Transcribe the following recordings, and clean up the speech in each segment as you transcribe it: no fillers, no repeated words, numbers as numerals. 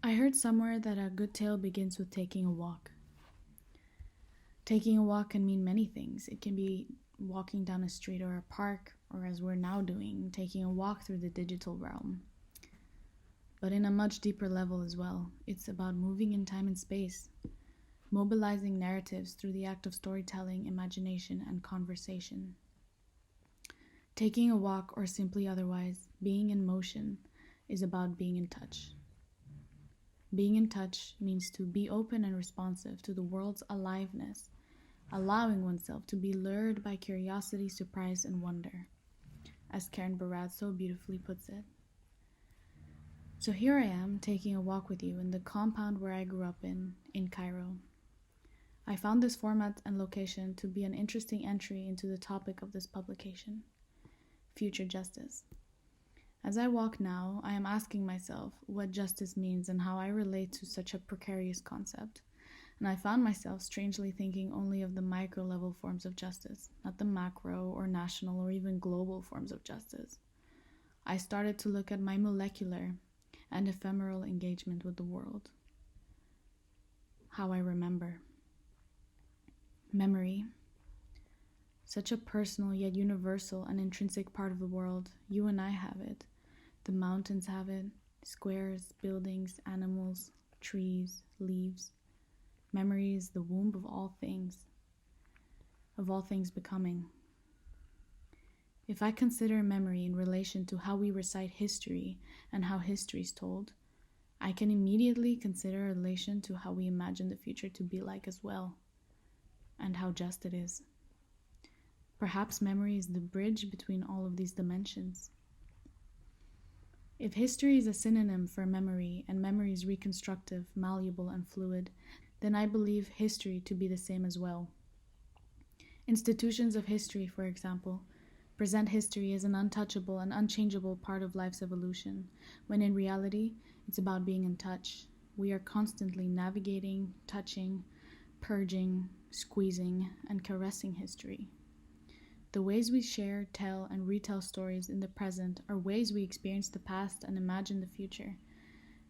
I heard somewhere that a good tale begins with taking a walk. Taking a walk can mean many things. It can be walking down a street or a park, or as we're now doing, taking a walk through the digital realm. But in a much deeper level as well, it's about moving in time and space, mobilizing narratives through the act of storytelling, imagination, and conversation. Taking a walk, or simply otherwise, being in motion, is about being in touch. Being in touch means to be open and responsive to the world's aliveness, allowing oneself to be lured by curiosity, surprise, and wonder, as Karen Barat so beautifully puts it. So here I am, taking a walk with you in the compound where I grew up in Cairo. I found this format and location to be an interesting entry into the topic of this publication, future justice. As I walk now, I am asking myself what justice means and how I relate to such a precarious concept. And I found myself strangely thinking only of the micro-level forms of justice, not the macro or national or even global forms of justice. I started to look at my molecular and ephemeral engagement with the world. How I remember. Memory. Such a personal yet universal and intrinsic part of the world. You and I have it. The mountains have it. Squares, buildings, animals, trees, leaves. Memory is the womb of all things becoming. If I consider memory in relation to how we recite history and how history is told, I can immediately consider a relation to how we imagine the future to be like as well, and how just it is. Perhaps memory is the bridge between all of these dimensions. If history is a synonym for memory, and memory is reconstructive, malleable, and fluid, then I believe history to be the same as well. Institutions of history, for example, present history as an untouchable and unchangeable part of life's evolution, when in reality, it's about being in touch. We are constantly navigating, touching, purging, squeezing, and caressing history. The ways we share, tell, and retell stories in the present are ways we experience the past and imagine the future.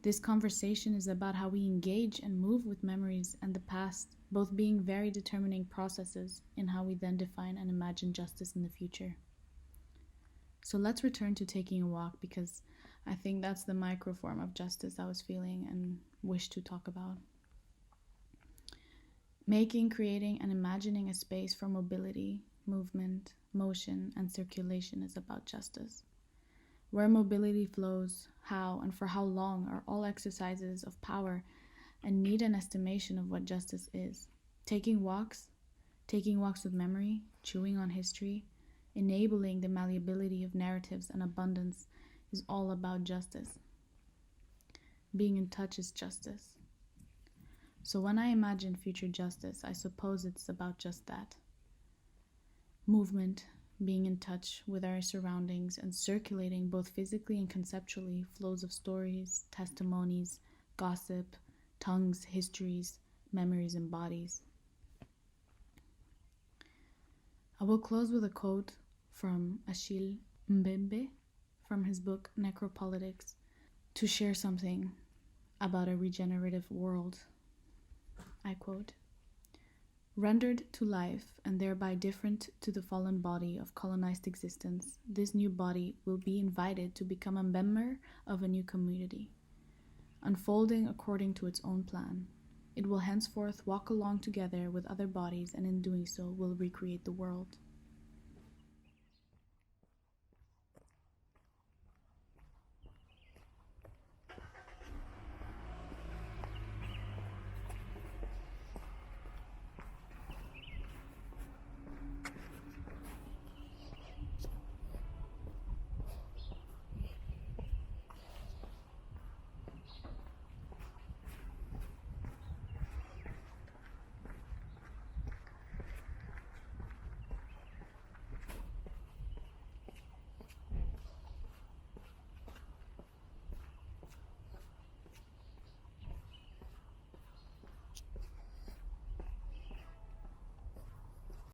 This conversation is about how we engage and move with memories and the past, both being very determining processes in how we then define and imagine justice in the future. So let's return to taking a walk, because I think that's the micro form of justice I was feeling and wish to talk about. Making, creating, and imagining a space for mobility, movement, motion, and circulation is about justice. Where mobility flows, how, and for how long are all exercises of power and need an estimation of what justice is. Taking walks with memory, chewing on history, enabling the malleability of narratives and abundance is all about justice. Being in touch is justice. So when I imagine future justice, I suppose it's about just that. Movement, being in touch with our surroundings and circulating both physically and conceptually flows of stories, testimonies, gossip, tongues, histories, memories, and bodies. I will close with a quote from Achille Mbembe from his book Necropolitics to share something about a regenerative world. I quote, "Rendered to life and thereby different to the fallen body of colonized existence, this new body will be invited to become a member of a new community. Unfolding according to its own plan, it will henceforth walk along together with other bodies and in doing so will recreate the world.